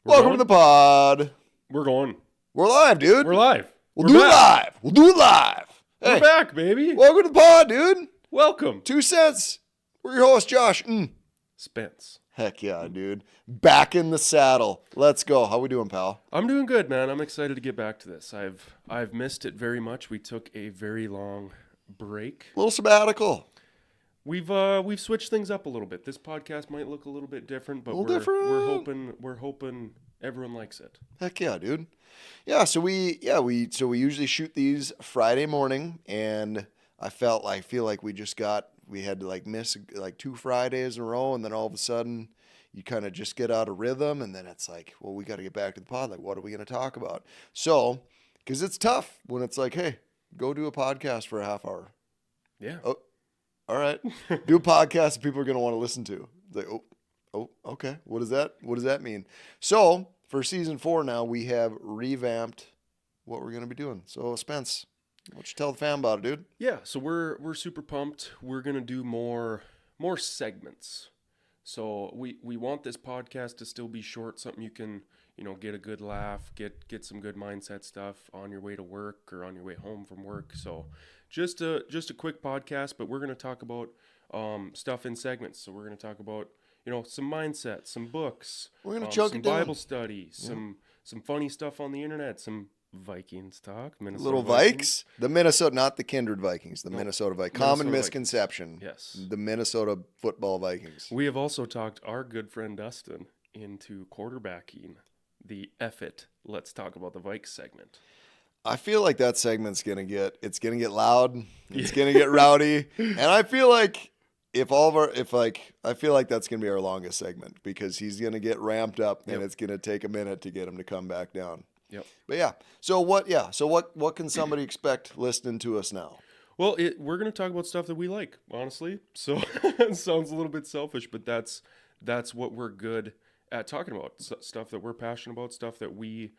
Welcome to the pod. We're going. We're live, dude. We're live. We'll do it live. We'll do it live. We're back, baby. Welcome to the pod, dude. Welcome. 2 cents. We're your host, Josh. Spence. Heck yeah, dude. Back in the saddle. Let's go. How we doing, pal? I'm doing good, man. I'm excited to get back to this. I've missed it very much. We took a very long break. A little sabbatical. We've switched things up a little bit. This podcast might look a little bit different, but we're hoping everyone likes it. Heck yeah, dude. Yeah, so we usually shoot these Friday morning, and I feel like we had to miss 2 Fridays in a row, and then all of a sudden you kind of just get out of rhythm, and then it's like, well, we got to get back to the pod. Like, what are we going to talk about? So, because it's tough when it's like, hey, go do a podcast for a half hour. Yeah. Oh, all right. Do a podcast that people are going to want to listen to. Like, oh, okay. What does that mean? So for season 4 now, we have revamped what we're going to be doing. So Spence, why don't you tell the fam about it, dude? Yeah. So we're super pumped. We're gonna do more segments. So we want this podcast to still be short, something you can get a good laugh, get some good mindset stuff on your way to work or on your way home from work. So just a quick podcast, but we're gonna talk about stuff in segments. So we're gonna talk about some mindset, some books. We're gonna choke some it down. Bible study, some funny stuff on the internet, some Vikings talk, Minnesota Little Vikes, the Minnesota, not the Kindred Vikings, the Minnesota Vikings. Common misconception. Yes, the Minnesota football Vikings. We have also talked our good friend Dustin into quarterbacking the F it. Let's talk about the Vikes segment. I feel like that segment's gonna get loud. It's gonna get rowdy, and I feel like I feel like that's gonna be our longest segment because he's gonna get ramped up, and it's gonna take a minute to get him to come back down. Yep. But yeah. So what can somebody expect listening to us now? Well, we're going to talk about stuff that we like, honestly. So it sounds a little bit selfish, but that's what we're good at talking about. Stuff that we're passionate about, stuff that we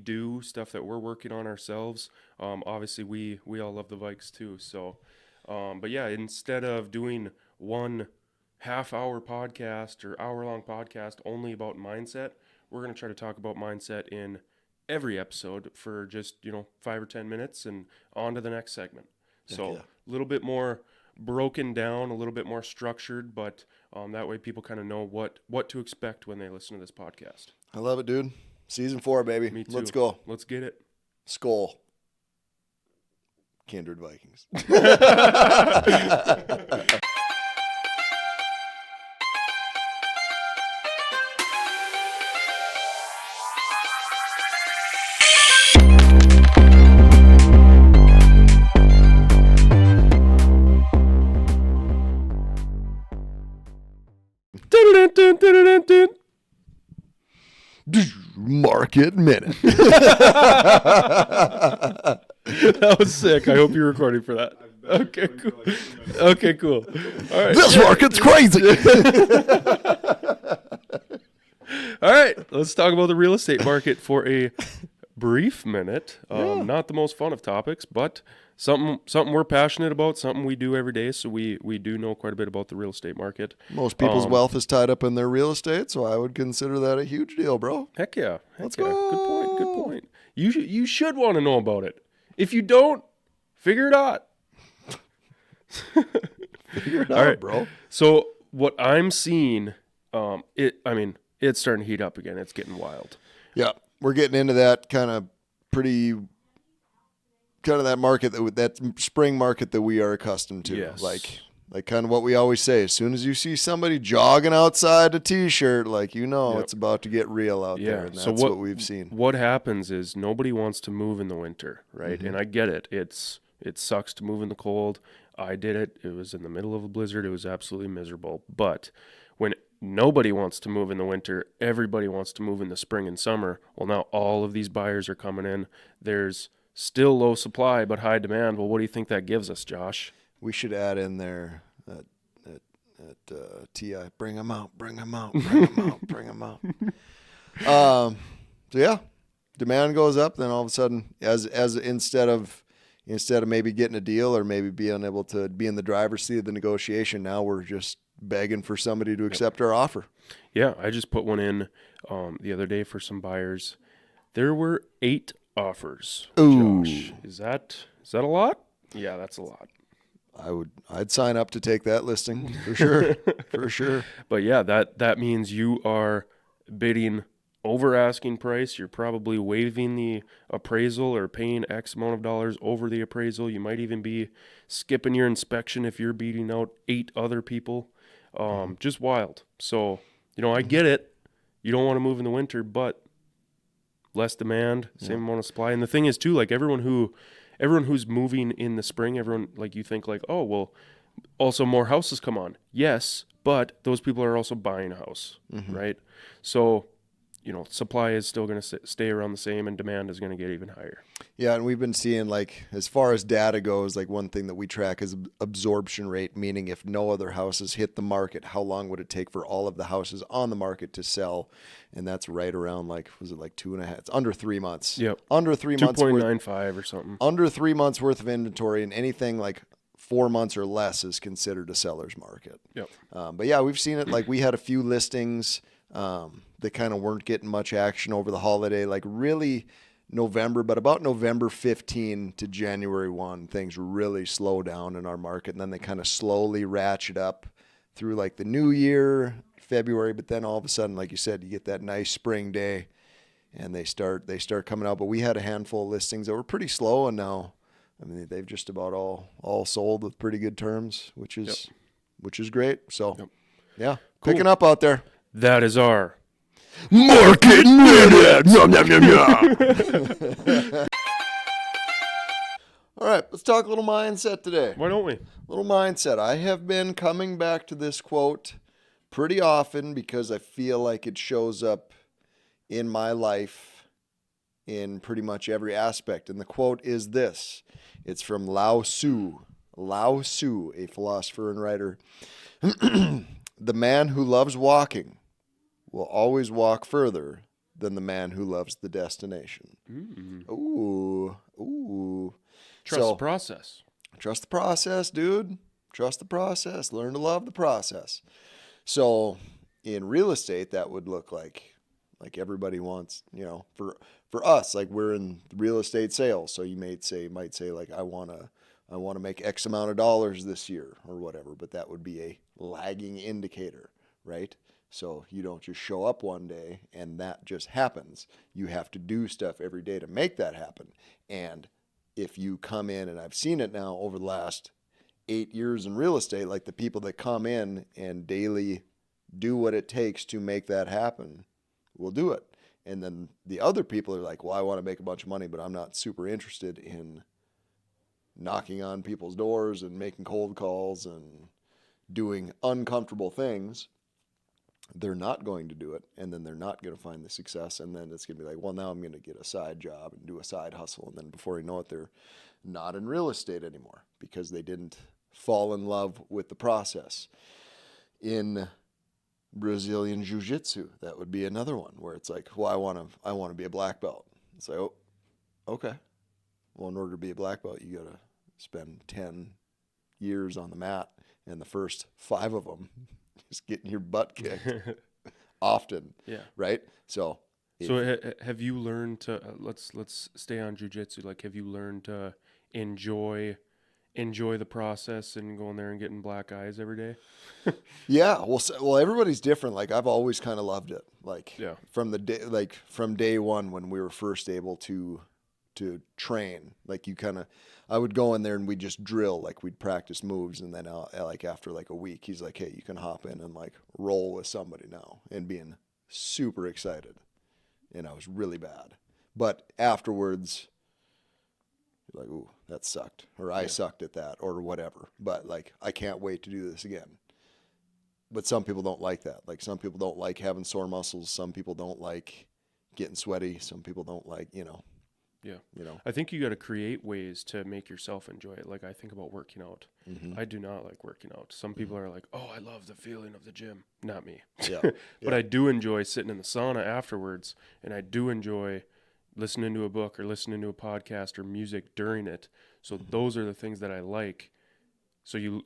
do, stuff that we're working on ourselves. Obviously we all love the Vikes too. So but yeah, instead of doing one half-hour podcast or hour-long podcast only about mindset, we're going to try to talk about mindset in every episode for just 5 or 10 minutes and on to the next segment. So a little bit more broken down, a little bit more structured, but that way people kind of know what to expect when they listen to this podcast. I love it, dude. Season 4, baby. Me too. Let's go. Let's get it. Skull. Kindred Vikings. Market Minute. That was sick. I hope you're recording for that. Okay, cool. Okay, cool. All right. This market's crazy. All right, let's talk about the real estate market for a brief minute. Not the most fun of topics, but something we're passionate about, something we do every day, so we do know quite a bit about the real estate market. Most people's wealth is tied up in their real estate, so I would consider that a huge deal, bro. Heck yeah. Let's go. Good point. You should want to know about it. If you don't, figure it out. Figure it All out, right, bro. So what I'm seeing, it's starting to heat up again. It's getting wild. Yeah, we're getting into that kind of that market, that spring market that we are accustomed to. Yes. Like kind of what we always say. As soon as you see somebody jogging outside a T-shirt, it's about to get real out there, and that's what we've seen. What happens is nobody wants to move in the winter, right? Mm-hmm. And I get it. It sucks to move in the cold. I did it. It was in the middle of a blizzard. It was absolutely miserable. But when nobody wants to move in the winter, everybody wants to move in the spring and summer. Well, now all of these buyers are coming in. There's still low supply but high demand. Well, what do you think that gives us, Josh? We should add in there that TI, bring them out. So yeah, demand goes up. Then all of a sudden, as instead of maybe getting a deal or maybe being able to be in the driver's seat of the negotiation, now we're just begging for somebody to accept our offer. Yeah, I just put one in the other day for some buyers. There were 8 offers. Ooh. Josh, is that a lot? Yeah, that's a lot. I'd sign up to take that listing for sure. For sure. But yeah, that means you are bidding over asking price. You're probably waiving the appraisal or paying X amount of dollars over the appraisal. You might even be skipping your inspection if you're beating out 8 other people. Just wild. So, I get it. You don't want to move in the winter, but less demand, same amount of supply. And the thing is too, like everyone who's moving in the spring, everyone, like, you think like, oh, well, also more houses come on. Yes, but those people are also buying a house, right? So, supply is still going to stay around the same and demand is going to get even higher. Yeah, and we've been seeing, like, as far as data goes, like one thing that we track is absorption rate, meaning if no other houses hit the market, how long would it take for all of the houses on the market to sell? And that's right around, like, was it like 2.5? It's under 3 months. Yep. Under 3 months. 2.95 or something. Under 3 months worth of inventory, and anything like 4 months or less is considered a seller's market. Yep. But yeah, we've seen it. Like, we had a few listings that kind of weren't getting much action over the holiday, like really November, but about November 15 to January 1, things really slow down in our market. And then they kind of slowly ratchet up through like the new year, February. But then all of a sudden, like you said, you get that nice spring day and they start coming out. But we had a handful of listings that were pretty slow. And now, I mean, they've just about all sold with pretty good terms, which is great. So yeah, Cool. Picking up out there. That is our Market Minutes. Nom, nom, nom, nom. All right, let's talk a little mindset today. Why don't we? Little mindset. I have been coming back to this quote pretty often because I feel like it shows up in my life in pretty much every aspect. And the quote is this. It's from Lao Tzu. Lao Tzu, a philosopher and writer. The man who loves walking will always walk further than the man who loves the destination. Ooh. Trust the process. Trust the process, dude. Trust the process. Learn to love the process. So in real estate, that would look like everybody wants, for us, like we're in real estate sales. So you might say like, I want to make X amount of dollars this year or whatever, but that would be a lagging indicator, right? So you don't just show up one day and that just happens. You have to do stuff every day to make that happen. And if you come in, and I've seen it now over the last 8 years in real estate, like the people that come in and daily do what it takes to make that happen will do it. And then the other people are like, well, I want to make a bunch of money, but I'm not super interested in knocking on people's doors and making cold calls and doing uncomfortable things. They're not going to do it, and then they're not going to find the success, and then it's going to be like, well, now I'm going to get a side job and do a side hustle, and then before you know it, they're not in real estate anymore because they didn't fall in love with the process. In Brazilian Jiu-Jitsu, that would be another one where it's like, well, I want to be a black belt. It's like, oh, okay. Well, in order to be a black belt, you got to spend 10 years on the mat, and the first 5 of them just getting your butt kicked often. Yeah. Right. So have you learned to let's stay on jiu-jitsu. Like, have you learned to enjoy the process and going there and getting black eyes every day? Yeah. Well, everybody's different. Like, I've always kind of loved it. Like, from day one when we were first able to train, like I would go in there and we'd just drill, like we'd practice moves. And then like after like a week, he's like, hey, you can hop in and like roll with somebody now, and being super excited. And I was really bad. But afterwards, you're like, ooh, that sucked. Or I sucked at that or whatever. But like, I can't wait to do this again. But some people don't like that. Like, some people don't like having sore muscles. Some people don't like getting sweaty. Some people don't like, Yeah. I think you got to create ways to make yourself enjoy it. Like, I think about working out. I do not like working out. Some people are like, oh, I love the feeling of the gym. Not me. But I do enjoy sitting in the sauna afterwards, and I do enjoy listening to a book or listening to a podcast or music during it. So those are the things that I like. So you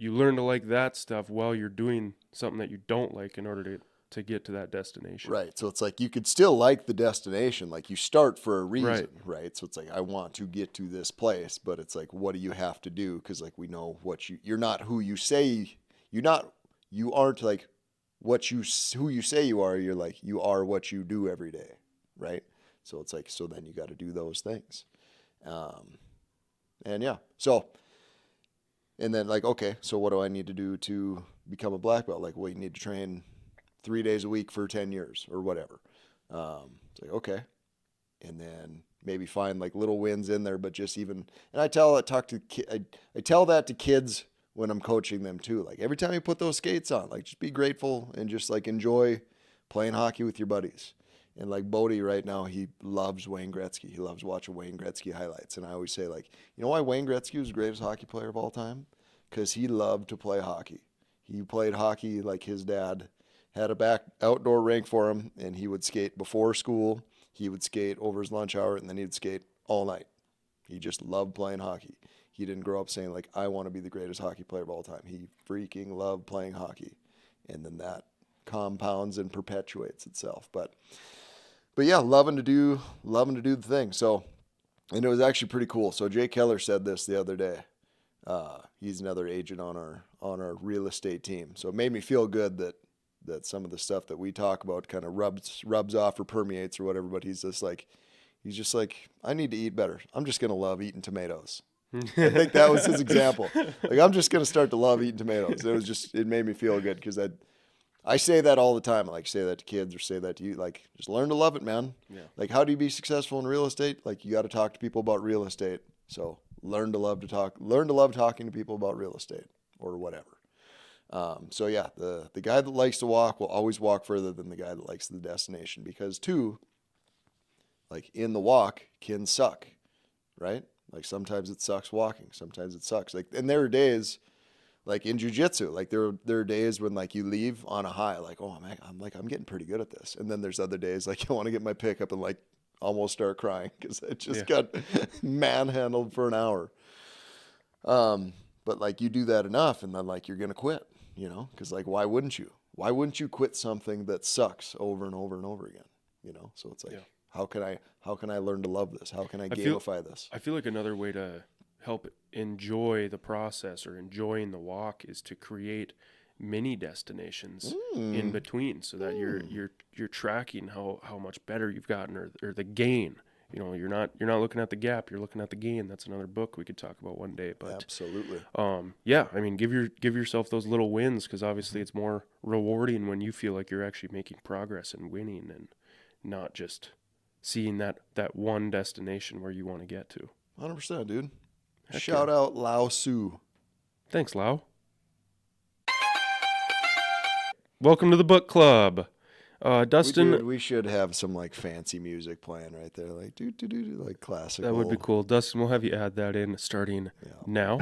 you learn to like that stuff while you're doing something that you don't like in order to get to that destination. Right. So it's like you could still like the destination. Like you start for a reason, Right. right? So it's like I want to get to this place, but it's like what do you have to do? Because like we know what you're not who you say you aren't like who you say you are. You're like you are what you do every day, right? So it's like so then you got to do those things, and yeah. So and then like okay, so what do I need to do to become a black belt? Like well, you need to train 3 days a week for 10 years or whatever. It's like, okay. And then maybe find like little wins in there, but just even, and I tell that to kids when I'm coaching them too. Like every time you put those skates on, like just be grateful and just like enjoy playing hockey with your buddies. And like Bodie right now, he loves Wayne Gretzky. He loves watching Wayne Gretzky highlights. And I always say like, you know why Wayne Gretzky was the greatest hockey player of all time? Because he loved to play hockey. He played hockey like his dad had a back outdoor rink for him, and he would skate before school. He would skate over his lunch hour, and then he'd skate all night. He just loved playing hockey. He didn't grow up saying like, I want to be the greatest hockey player of all time. He freaking loved playing hockey, and then that compounds and perpetuates itself. But yeah, loving to do the thing. So, and it was actually pretty cool. So Jay Keller said this the other day. He's another agent on our real estate team. So it made me feel good that some of the stuff that we talk about kind of rubs off or permeates or whatever, but he's just like, I need to eat better. I'm just going to love eating tomatoes. I think that was his example. Like, I'm just going to start to love eating tomatoes. It made me feel good because I say that all the time. I like say that to kids or say that to you. Like, just learn to love it, man. Yeah. Like, how do you be successful in real estate? Like, you got to talk to people about real estate. So learn to love talking to people about real estate or whatever. So yeah, the guy that likes to walk will always walk further than the guy that likes the destination because too, like in the walk can suck, right? Like sometimes it sucks walking, sometimes it sucks. Like, and there are days like in jiu-jitsu, like there are days when like you leave on a high, like, oh man, I'm getting pretty good at this. And then there's other days like I want to get my pickup and like almost start crying because I just got manhandled for an hour. But like you do that enough and then like you're going to quit. You know, because like, why wouldn't you? Why wouldn't you quit something that sucks over and over and over again? You know, so it's like, how can I learn to love this? How can I gamify this? I feel like another way to help enjoy the process or enjoying the walk is to create mini destinations in between, so that you're tracking how much better you've gotten or the gain. You know, you're not looking at the gap, you're looking at the gain. That's another book we could talk about one day. But absolutely. Yeah, I mean, give yourself those little wins because obviously it's more rewarding when you feel like you're actually making progress and winning and not just seeing that one destination where you want to get to. 100%, dude. Heck Shout yeah. out Lao Su. Thanks, Lau. Welcome to the book club. Dustin, We should have some like fancy music playing right there, like do like classical. that would be cool. Dustin, we'll have you add that in starting now.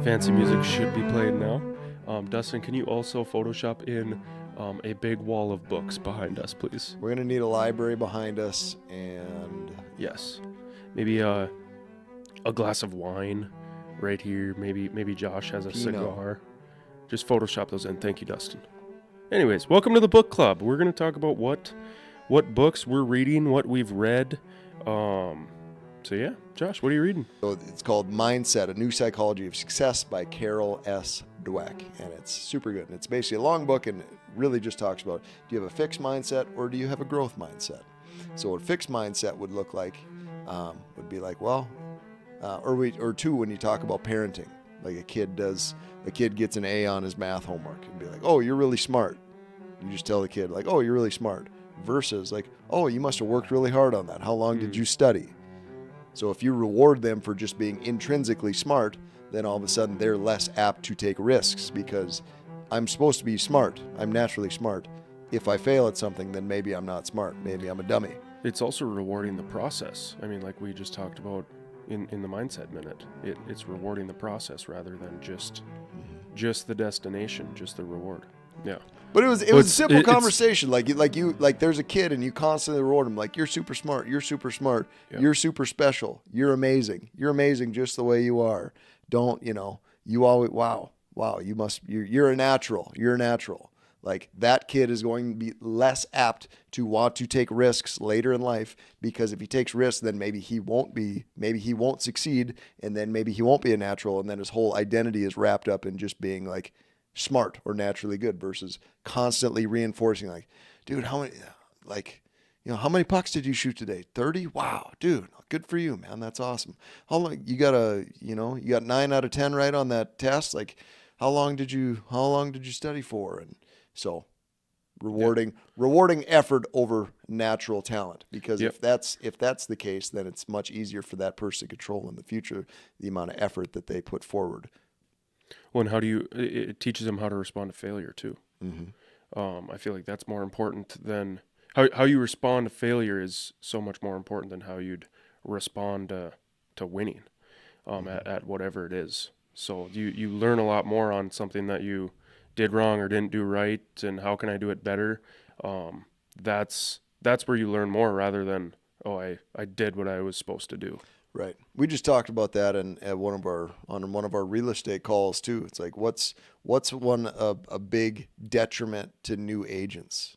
Fancy music should be played now. Dustin, can you also Photoshop in a big wall of books behind us, please? We're gonna need a library behind us, and Yes, maybe a glass of wine right here. Maybe Josh has a cigar. Just Photoshop those in. Thank you, Dustin. Anyways, welcome to the book club. We're going to talk about what books we're reading, what we've read. So yeah, Josh, what are you reading? so it's called Mindset: A New Psychology of Success by Carol S. Dweck, and it's super good. And it's basically a long book, and it really just talks about: do you have a fixed mindset or do you have a growth mindset? So what a fixed mindset would look like would be like, well, or two, when you talk about parenting, like a kid gets an A on his math homework and be like, oh, you're really smart. You just tell the kid like, oh, you're really smart, versus like, oh, you must have worked really hard on that. How long did you study? So if you reward them for just being intrinsically smart, then all of a sudden they're less apt to take risks because I'm supposed to be smart. I'm naturally smart. If I fail at something, then maybe I'm not smart. Maybe I'm a dummy. It's also rewarding the process. I mean, like we just talked about in the Mindset Minute, it's rewarding the process rather than just the destination, just the reward. Yeah. But it was a simple conversation. Like there's a kid and you constantly reward him. Like, you're super smart. You're super smart. Yep. You're super special. You're amazing. You're amazing just the way you are. Don't, you always, wow, you're a natural. You're a natural. Like that kid is going to be less apt to want to take risks later in life because if he takes risks, then maybe he won't succeed, and then maybe he won't be a natural, and then his whole identity is wrapped up in just being like smart or naturally good versus constantly reinforcing like, dude, how many pucks did you shoot today? 30? Wow, dude, good for you, man. That's awesome. How long you got 9 out of 10 right on that test? Like, how long did you study for? And so rewarding effort over natural talent because Yep. if that's the case, then it's much easier for that person to control in the future the amount of effort that they put forward. Well, and it teaches them how to respond to failure too. Mm-hmm. I feel like that's more important than how you respond to failure is so much more important than how you'd respond to winning at whatever it is. So you learn a lot more on something that you did wrong or didn't do right, and how can I do it better. That's where you learn more rather than I did what I was supposed to do. Right. We just talked about that at one of our real estate calls too. It's like what's a big detriment to new agents,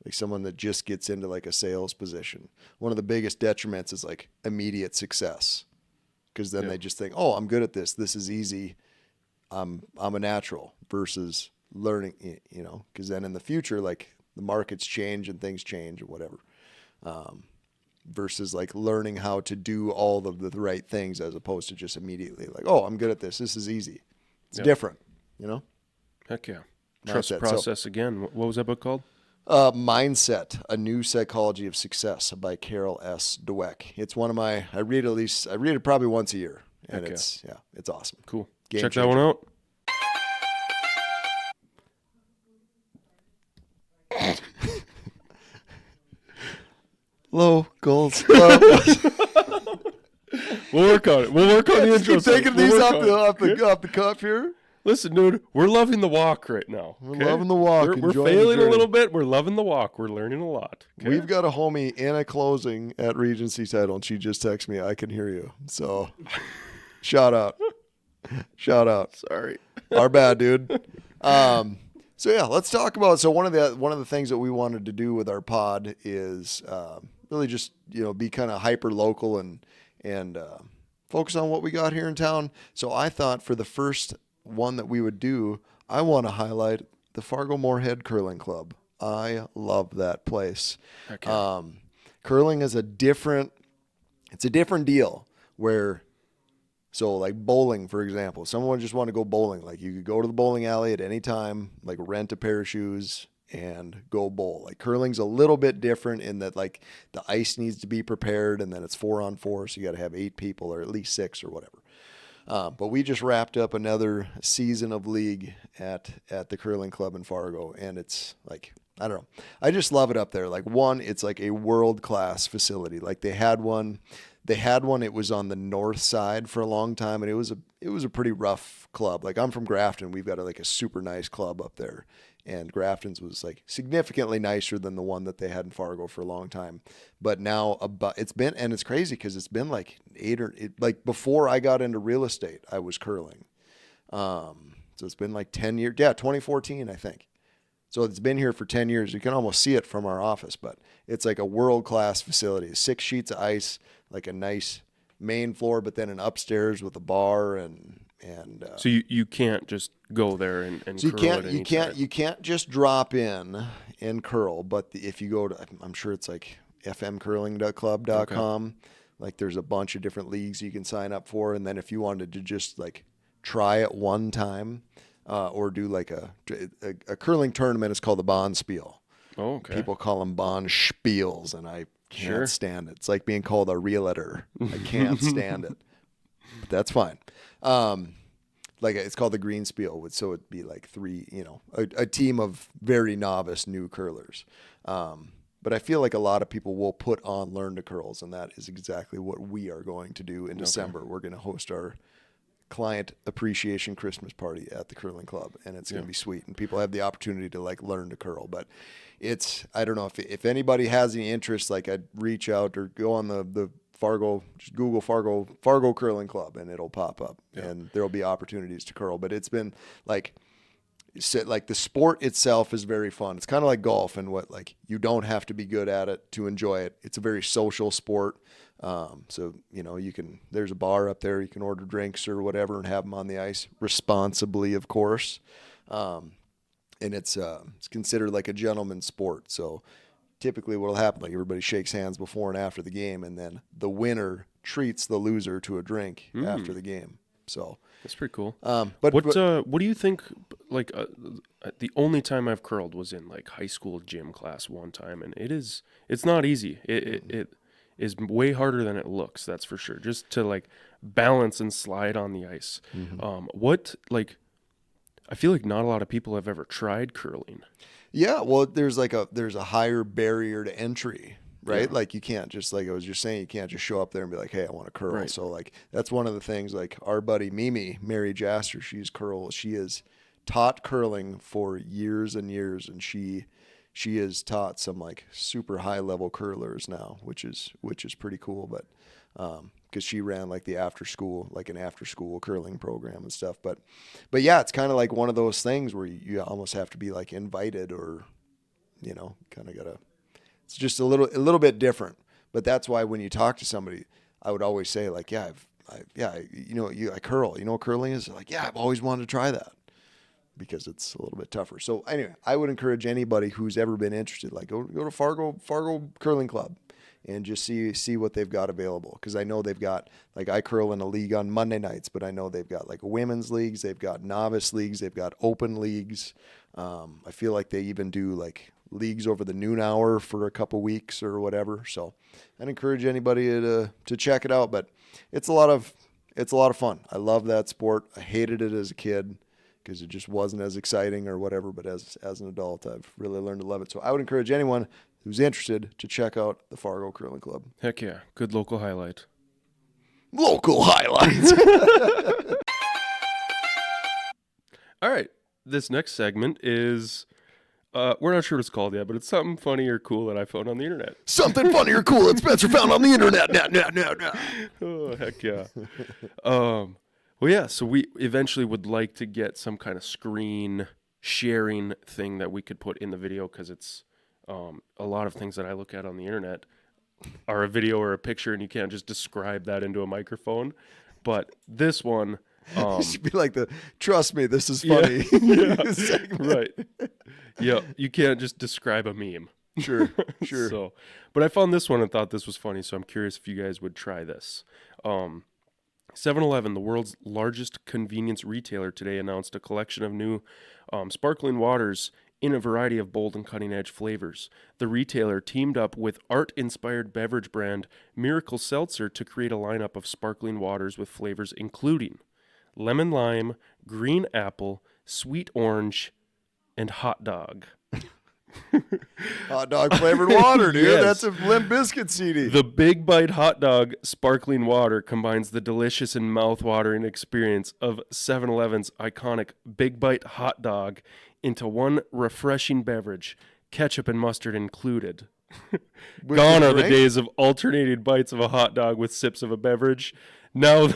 like someone that just gets into like a sales position. One of the biggest detriments is like immediate success, because then they just think, oh, I'm good at this. This is easy. I'm a natural versus learning, because then in the future, like the markets change and things change or whatever. Versus like learning how to do all of the right things as opposed to just immediately like, oh, I'm good at this. This is easy. It's different, Heck yeah. Mindset. Trust the process again. What was that book called? Mindset: A New Psychology of Success by Carol S. Dweck. It's one of my. I read it probably once a year, and it's awesome. Cool. Game Check changer. that one out. Low goals. Low goals. We'll work on it. We'll work on the intro. Keep taking these off the cuff here. Listen, dude, we're loving the walk right now. We're loving the walk. We're enjoying failing the a journey. little bit. We're loving the walk. We're learning a lot. Okay? We've got a homie in a closing at Regency Title, and she just texted me, I can hear you. So, shout out. Shout out. Sorry. Our bad, dude. So yeah, let's talk about. So one of the things that we wanted to do with our pod is really just be kind of hyper local and focus on what we got here in town. So I thought for the first one that we would do, I want to highlight the Fargo Moorhead Curling Club. I love that place. Okay. Curling is a different deal where. So like bowling, for example, someone just want to go bowling. Like you could go to the bowling alley at any time, like rent a pair of shoes and go bowl. Like curling's a little bit different in that like the ice needs to be prepared and then it's 4-on-4. So you got to have 8 people or at least 6 or whatever. But we just wrapped up another season of league at the curling club in Fargo. And it's like, I don't know. I just love it up there. Like one, it's like a world-class facility. Like they had one, it was on the north side for a long time, and it was a pretty rough club. Like I'm from Grafton. We've got a super nice club up there. And Grafton's was like significantly nicer than the one that they had in Fargo for a long time. But now it's crazy because it's been like before I got into real estate, I was curling. So it's been like 10 years. Yeah, 2014, I think. So it's been here for 10 years. You can almost see it from our office, but it's like a world-class facility. 6 sheets of ice, like a nice main floor, but then an upstairs with a bar and so you can't just go there and so you curl can't at any time. you can't just drop in and curl, but if you go to, I'm sure it's like fmcurling.club.com, like there's a bunch of different leagues you can sign up for, and then if you wanted to just like try it one time or do like a curling tournament, it's called the Bond Spiel. Oh, okay. People call them Bond Spiels, and I can't stand it. It's like being called a realtor. I can't stand it. But that's fine. Like it's called the Green Spiel, so it'd be like 3, a team of very novice new curlers. But I feel like a lot of people will put on Learn to Curls, and that is exactly what we are going to do in December. We're going to host our client appreciation Christmas party at the curling club, and it's going to be sweet, and people have the opportunity to like learn to curl. But I don't know if anybody has any interest, like I'd reach out or go on the Fargo, just Google Fargo Curling Club, and it'll pop up, Yeah. and there'll be opportunities to curl. But it's been like, like the sport itself is very fun. It's kind of like golf, and what like you don't have to be good at it to enjoy it. It's a very social sport. So there's a bar up there. You can order drinks or whatever and have them on the ice responsibly, of course. And it's considered like a gentleman's sport. So typically what'll happen, like everybody shakes hands before and after the game, and then the winner treats the loser to a drink after the game. So That's pretty cool. But what do you think? Like the only time I've curled was in like high school gym class one time, and it's not easy. It is way harder than it looks. That's for sure. Just to like balance and slide on the ice. I feel like not a lot of people have ever tried curling. Yeah, well, there's a higher barrier to entry, right? Yeah. Like you can't just, like I was just saying, you can't just show up there and be like, hey, I want to curl. Right. So like that's one of the things. Like our buddy Mary Jaster, she has taught curling for years and years, and she has taught some like super high level curlers now, which is pretty cool. But because she ran like an after school curling program and stuff. But yeah, it's kind of like one of those things where you almost have to be like invited, or kind of gotta. It's just a little bit different. But that's why when you talk to somebody, I would always say like, yeah, I curl. You know what curling is? Like, yeah, I've always wanted to try that, because it's a little bit tougher. So anyway, I would encourage anybody who's ever been interested, like go to Fargo Curling Club and just see what they've got available. Because I know they've got, like, I curl in a league on Monday nights, but I know they've got like women's leagues, they've got novice leagues, they've got open leagues. I feel like they even do like leagues over the noon hour for a couple weeks or whatever. So I'd encourage anybody to check it out. But it's a lot of fun. I love that sport. I hated it as a kid because it just wasn't as exciting or whatever. But as an adult, I've really learned to love it. So I would encourage anyone who's interested to check out the Fargo Curling Club. Heck yeah. Good local highlight. Local highlights. All right. This next segment is, we're not sure what it's called yet, but it's something funny or cool that I found on the internet. Something funny or cool that Spencer found on the internet. No. Oh, heck yeah. Well, yeah, so we eventually would like to get some kind of screen sharing thing that we could put in the video, because it's a lot of things that I look at on the internet are a video or a picture, and you can't just describe that into a microphone. But this one... it should be like trust me, this is funny. Yeah, right. Yeah, you can't just describe a meme. Sure. So, but I found this one and thought this was funny, so I'm curious if you guys would try this. 7-Eleven, the world's largest convenience retailer, today announced a collection of new sparkling waters in a variety of bold and cutting-edge flavors. The retailer teamed up with art-inspired beverage brand Miracle Seltzer to create a lineup of sparkling waters with flavors including lemon lime, green apple, sweet orange, and hot dog. Hot dog flavored water, dude. Yes. That's a Limp Bizkit CD. The Big Bite Hot Dog Sparkling Water combines the delicious and mouth-watering experience of 7-Eleven's iconic Big Bite Hot Dog into one refreshing beverage, ketchup and mustard included. Gone are the days of alternating bites of a hot dog with sips of a beverage. Now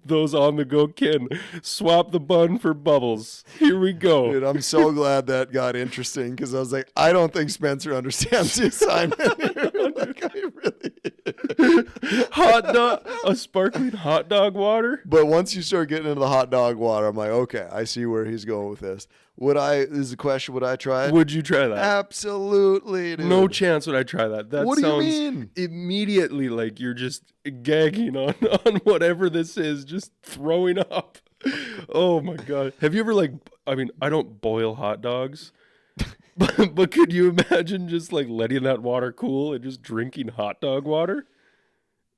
those on the go can swap the bun for bubbles. Here we go. Dude, I'm so glad that got interesting, because I was like, I don't think Spencer understands the assignment here. Like, I really... Hot dog, a sparkling hot dog water? But once you start getting into the hot dog water, I'm like, okay, I see where he's going with this. Would I try it? Would you try that? Absolutely, dude. No chance would I try that. That what sounds do you mean? Immediately like you're just gagging on whatever this is, just throwing up. Oh my God. Have you ever I don't boil hot dogs, but could you imagine just like letting that water cool and just drinking hot dog water?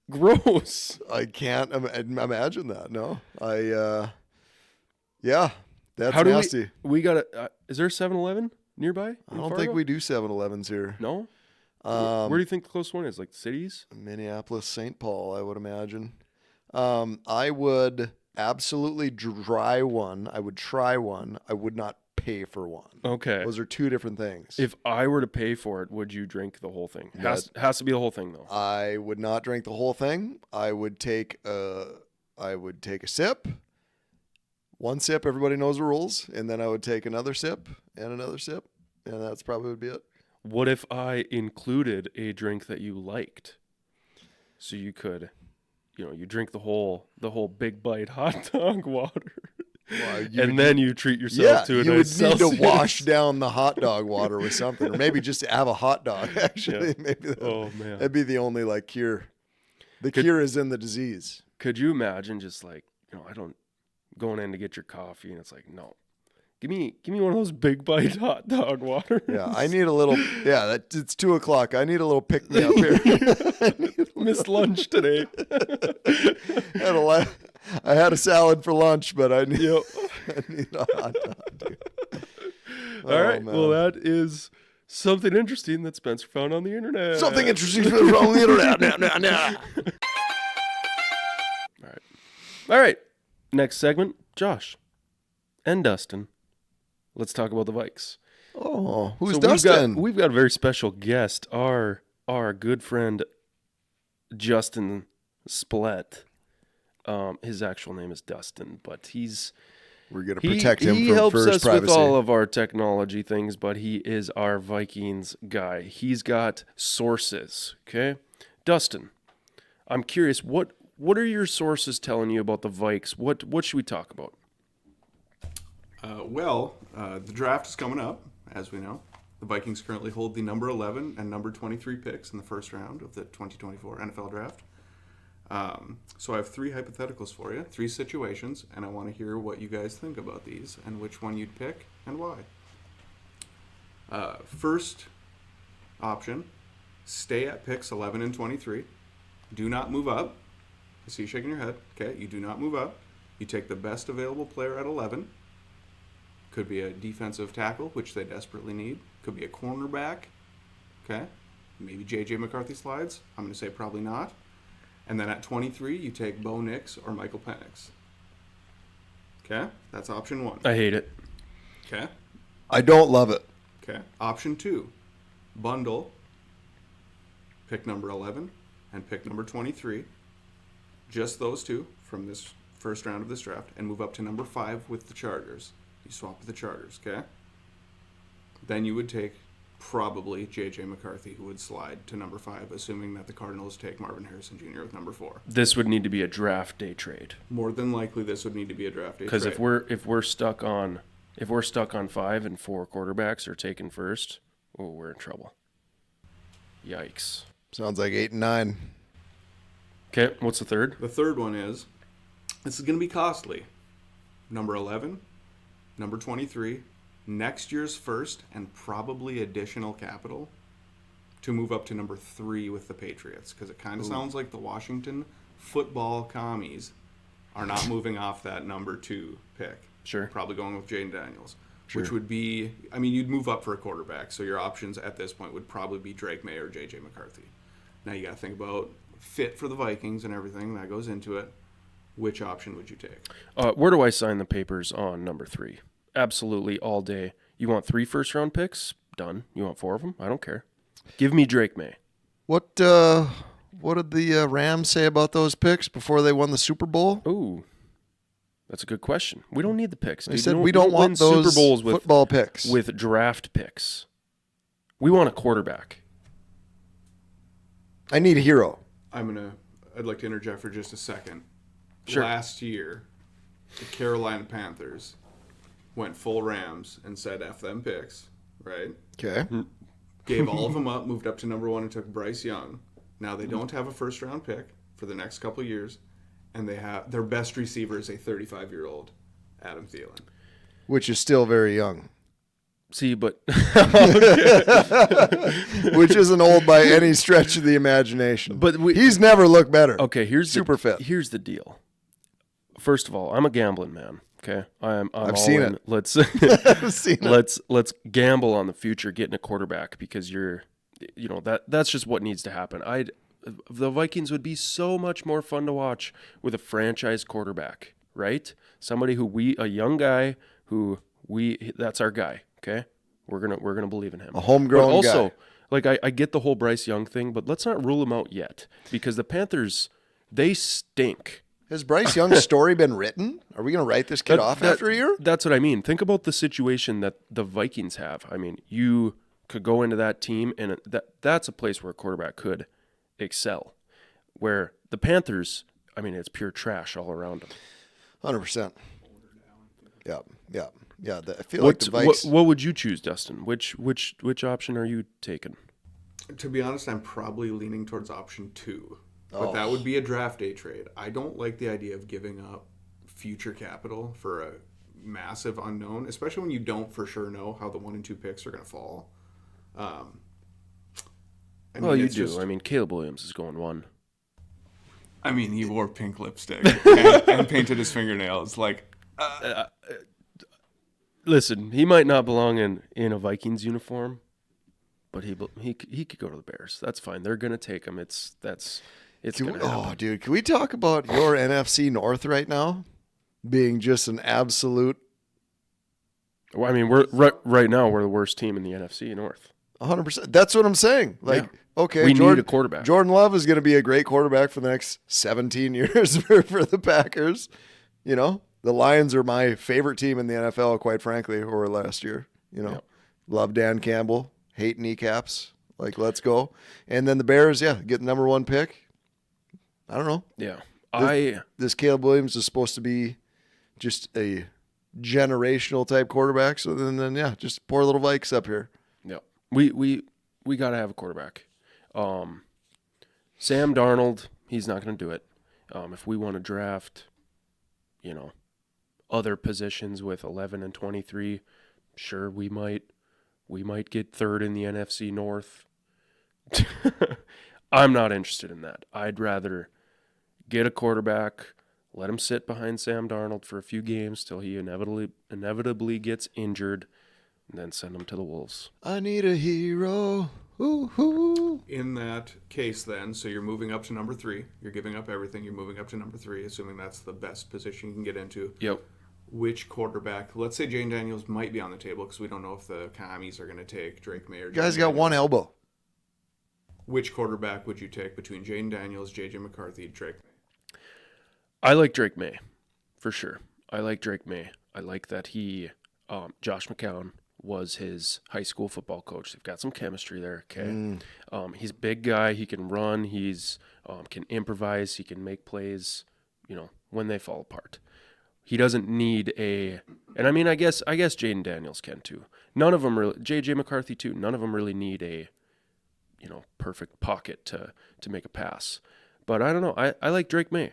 Gross. I can't imagine that. No. Yeah. That's How nasty. We got is there a 7-Eleven nearby? I don't think we do 7-Elevens here. No? Where do you think the closest one is? Like cities? Minneapolis, St. Paul, I would imagine. I would absolutely try one. I would try one. I would not pay for one. Okay. Those are two different things. If I were to pay for it, would you drink the whole thing? Has to be the whole thing, though. I would not drink the whole thing. I would take a sip. One sip, everybody knows the rules, and then I would take another sip, and that's probably would be it. What if I included a drink that you liked? So you could, you drink the whole big bite hot dog water. Well, then you treat yourself to a you nice would need Celsius. to wash down the hot dog water with something, or maybe just have a hot dog. Actually, Yeah. maybe Man, that'd be the only cure. The cure is in the disease. could you imagine just I don't going in to get your coffee and it's like, no, give me one of those big bite hot dog waters. Yeah, I need a little. Yeah, it's 2:00. I need a little pick me up here. Missed lunch today. I had a salad for lunch, but I need, Yep. I need a hot dog. Dude. All right. Man. Well, that is something interesting that Spencer found on the internet. Something interesting on the internet. Nah. All right. Next segment, Josh and Dustin. Let's talk about the Vikes. Oh, who's So Dustin? We've got a very special guest, our good friend Justin Splett. His actual name is Dustin, but We're gonna protect him he from helps first us privacy. with all of our technology things, but he is our Vikings guy. He's got sources. Okay, Dustin, I'm curious, what are your sources telling you about the Vikes? What should we talk about? The draft is coming up, as we know. The Vikings currently hold the number 11 and number 23 picks in the first round of the 2024 NFL Draft. So I have 3 hypotheticals for you, 3 situations, and I want to hear what you guys think about these and which one you'd pick and why. First option, stay at picks 11 and 23. Do not move up. I see you shaking your head. Okay, you do not move up. You take the best available player at 11. Could be a defensive tackle, which they desperately need. Could be a cornerback. Okay, maybe J.J. McCarthy slides. I'm going to say probably not. And then at 23, you take Bo Nix or Michael Penix. Okay, that's option 1. I hate it. Okay. I don't love it. Okay. Option 2, bundle pick number 11 and pick number 23. Just those 2 from this first round of this draft, and move up to number 5 with the Chargers. You swap with the Chargers, okay? Then you would take probably J.J. McCarthy, who would slide to number 5, assuming that the Cardinals take Marvin Harrison Jr. with number 4. This would need to be a draft day trade. More than likely, this would need to be a draft day trade. Because if we're stuck on 5 and 4 quarterbacks are taken first, we're in trouble. Yikes. Sounds like 8 and 9. Okay, what's the third? The third one is, this is going to be costly. Number 11, number 23, next year's first, and probably additional capital to move up to number 3 with the Patriots. Because it kind of sounds like the Washington football commies are not moving off that number 2 pick. Sure. Probably going with Jaden Daniels. Sure. Which would be, I mean, you'd move up for a quarterback. So your options at this point would probably be Drake May or J.J. McCarthy. Now you got to think about fit for the Vikings and everything that goes into it. Which option would you take? Where do I sign the papers on number 3? Absolutely, all day. You want 3 first-round picks? Done. You want 4 of them? I don't care. Give me Drake May. What did the Rams say about those picks before they won the Super Bowl? Ooh, that's a good question. We don't need the picks. They Dude. said we don't want win those Super Bowls with football picks. with draft picks. We want a quarterback. I need a hero. I'd like to interject for just a second. Sure. Last year, the Carolina Panthers went full Rams and said F them picks, right? Okay. Gave all of them up, moved up to number 1 and took Bryce Young. Now they don't have a first round pick for the next couple of years, and they have their best receiver is a 35-year-old Adam Thielen. Which is still very young. See, but Which isn't old by any stretch of the imagination. But he's never looked better. okay, Super fit. Here's the deal. First of all, I'm a gambling man. Okay, I'm I've all seen in. it. Let's I've seen it. let's gamble on the future getting a quarterback because that's just what needs to happen. The Vikings would be so much more fun to watch with a franchise quarterback, right? Somebody a young guy who That's our guy. Okay, we're gonna believe in him. A homegrown but also, guy. like I get the whole Bryce Young thing, but let's not rule him out yet because the Panthers, they stink. Has Bryce Young's story been written? Are we going to write this kid off after a year? That's what I mean. Think about the situation that the Vikings have. I mean, you could go into that team, and that's a place where a quarterback could excel. Where the Panthers, I mean, it's pure trash all around them. 100%. Yeah. I feel like the Vikes. What would you choose, Dustin? Which option are you taking? To be honest, I'm probably leaning towards option 2. But that would be a draft day trade. I don't like the idea of giving up future capital for a massive unknown, especially when you don't for sure know how the 1 and 2 picks are going to fall. You do. I mean, Caleb Williams is going 1. I mean, he wore pink lipstick and painted his fingernails. Like, listen, he might not belong in a Vikings uniform, but he could go to the Bears. That's fine. They're going to take him. It's going to happen. Dude, can we talk about your NFC North right now being just an absolute? Well, I mean, we're right now we're the worst team in the NFC North. 100%. That's what I'm saying. Like, okay, we need a quarterback. Jordan Love is going to be a great quarterback for the next 17 years for the Packers. You know, the Lions are my favorite team in the NFL, quite frankly, over last year. You know, love Dan Campbell, hate kneecaps. Like, let's go. And then the Bears, get the number 1 pick. I don't know. Yeah. This Caleb Williams is supposed to be just a generational type quarterback. So then just poor little Vikes up here. Yeah. We got to have a quarterback. Sam Darnold, he's not going to do it. If we want to draft, other positions with 11 and 23, sure, we might get 3rd in the NFC North. I'm not interested in that. I'd rather get a quarterback, let him sit behind Sam Darnold for a few games till he inevitably gets injured, and then send him to the Wolves. I need a hero. Ooh. In that case, then, so you're moving up to number 3. You're giving up everything. You're moving up to number 3, assuming that's the best position you can get into. Yep. Which quarterback? Let's say Jane Daniels might be on the table because we don't know if the commies are going to take Drake May or Guy's got one elbow. Which quarterback would you take between Jane Daniels, J.J. McCarthy, Drake May? I like Drake May, for sure. I like Drake May. I like that Josh McCown was his high school football coach. They've got some chemistry there, okay? He's a big guy. He can run. He's can improvise. He can make plays, when they fall apart. He doesn't need and I mean, I guess Jaden Daniels can too. None of them really, J.J. McCarthy too, none of them really need a, perfect pocket to make a pass. But I don't know. I like Drake May.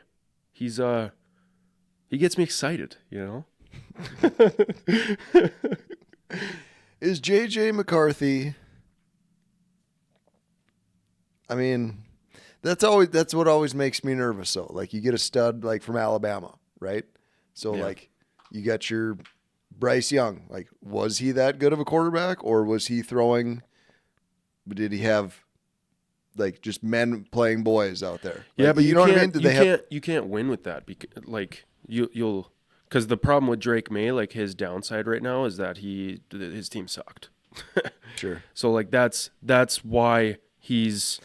He gets me excited, Is J.J. McCarthy, I mean, that's what always makes me nervous though. Like you get a stud like from Alabama, right? So like you got your Bryce Young. Like, was he that good of a quarterback, or was he throwing? Did he have like just men playing boys out there? Yeah, like, but you know what I mean? You can't win with that because the problem with Drake May, like his downside right now is that his team sucked. Sure. So like that's why he's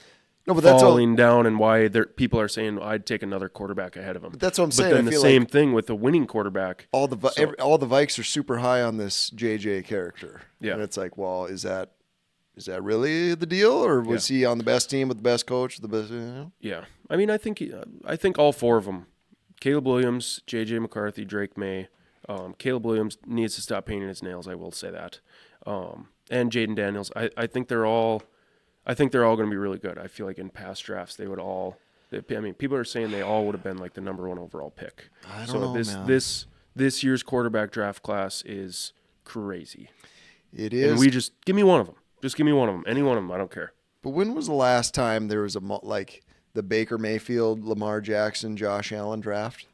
that's falling down, and why people are saying I'd take another quarterback ahead of him. But that's what I'm saying. But then I the feel same like thing with the winning quarterback. all the Vikes are super high on this JJ character. Yeah, and it's like, well, is that really the deal, or was he on the best team with the best coach, the best? Yeah, I mean, I think all 4 of them: Caleb Williams, J.J. McCarthy, Drake May. Caleb Williams needs to stop painting his nails. I will say that. And Jaden Daniels. I think they're all going to be really good. I feel like in past drafts they would all. I mean, people are saying they all would have been like the number 1 overall pick. I don't know, man. This year's quarterback draft class is crazy. It is. And just give me one of them. Just give me one of them. Any one of them. I don't care. But when was the last time there was the Baker Mayfield, Lamar Jackson, Josh Allen draft?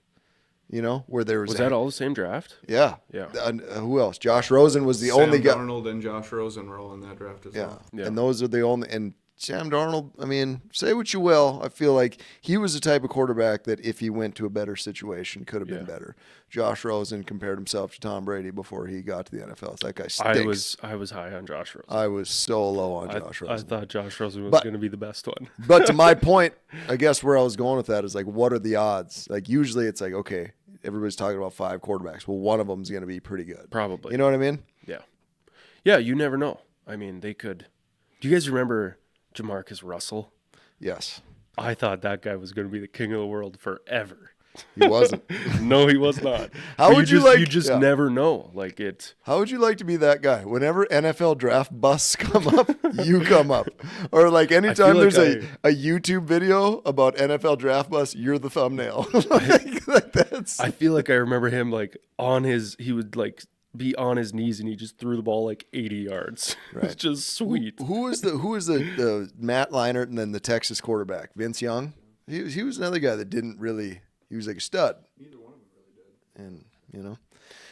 Where there was that all the same draft? Yeah. Yeah. Who else? Josh Rosen was the only guy. Sam Darnold and Josh Rosen were all in that draft as well. Yeah. And those are the only. And Sam Darnold, I mean, say what you will. I feel like he was the type of quarterback that if he went to a better situation, could have been better. Josh Rosen compared himself to Tom Brady before he got to the NFL. That guy stinks. I was high on Josh Rosen. I was so low on Josh Rosen. I thought Josh Rosen was going to be the best one. But to my point, I guess where I was going with that is like, what are the odds? Like usually it's like, okay, everybody's talking about 5 quarterbacks. Well, one of them is going to be pretty good. Probably. You know what I mean? Yeah. Yeah, you never know. I mean, they could. Do you guys remember Jamarcus Russell? Yes. I thought that guy was going to be the king of the world forever. He wasn't. No, he was not. How would you like? You just never know. Like it. How would you like to be that guy? Whenever NFL draft busts come up, you come up. Or like anytime there's a YouTube video about NFL draft busts, you're the thumbnail. like that's. I feel like I remember him like he would like be on his knees and he just threw the ball like 80 yards. Right. It's just sweet. Who was the Matt Leinart and then the Texas quarterback? Vince Young? He was another guy that didn't really. He was like a stud. Neither one of them really did. And, you know.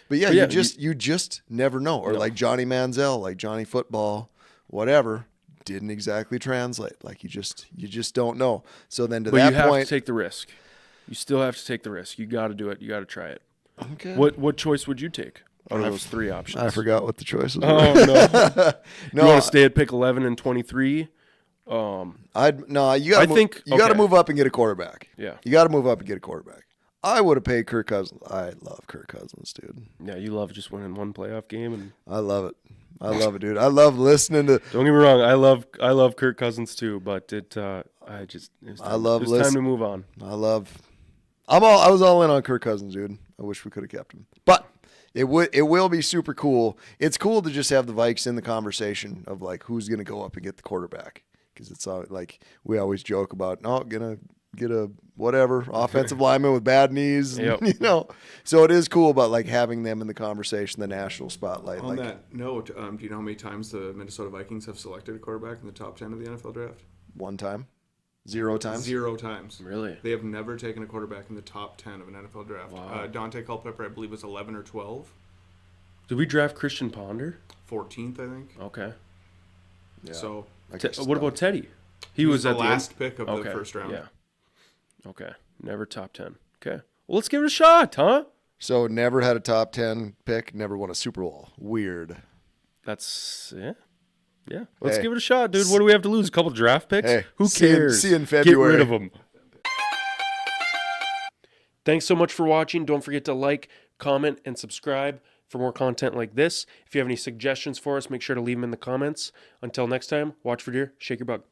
But yeah, you just never know. Or like Johnny Manziel, like Johnny Football, whatever, didn't exactly translate. Like you just don't know. So then you have to take the risk. You still have to take the risk. You got to do it. You got to try it. Okay. What choice would you take out of those 3 options? I forgot what the choices were. Oh no. No. You want to stay at pick 11 and 23? You got to move up and get a quarterback. Yeah. You got to move up and get a quarterback. I would have paid Kirk Cousins. I love Kirk Cousins, dude. Yeah, you love just winning one playoff game, and I love it, dude. I love listening to. Don't get me wrong, I love Kirk Cousins too, but it was time to move on. I was all in on Kirk Cousins, dude. I wish we could have kept him, but it will be super cool. It's cool to just have the Vikes in the conversation of like who's gonna go up and get the quarterback. Because it's like we always joke about, gonna get a whatever offensive lineman with bad knees, yep. You know. So it is cool about like having them in the conversation, the national spotlight. On that note, do you know how many times the Minnesota Vikings have selected a quarterback in the top 10 of the NFL draft? 1 time, 0 times, 0 times. Really? They have never taken a quarterback in the top 10 of an NFL draft. Wow. Dante Culpepper, I believe, was 11 or 12. Did we draft Christian Ponder? 14th, I think. Okay. Yeah. So. What about Teddy? He was the at last pick of the first round. Yeah. Okay. Never top 10. Okay. Well, let's give it a shot, huh? So never had a top 10 pick, never won a Super Bowl. Weird. That's Yeah. Let's give it a shot, dude. What do we have to lose? A couple draft picks? Hey, who cares? See you in February. Get rid of them. Thanks so much for watching. Don't forget to like, comment, and subscribe for more content like this. If you have any suggestions for us, make sure to leave them in the comments. Until next time, watch for deer, shake your bug.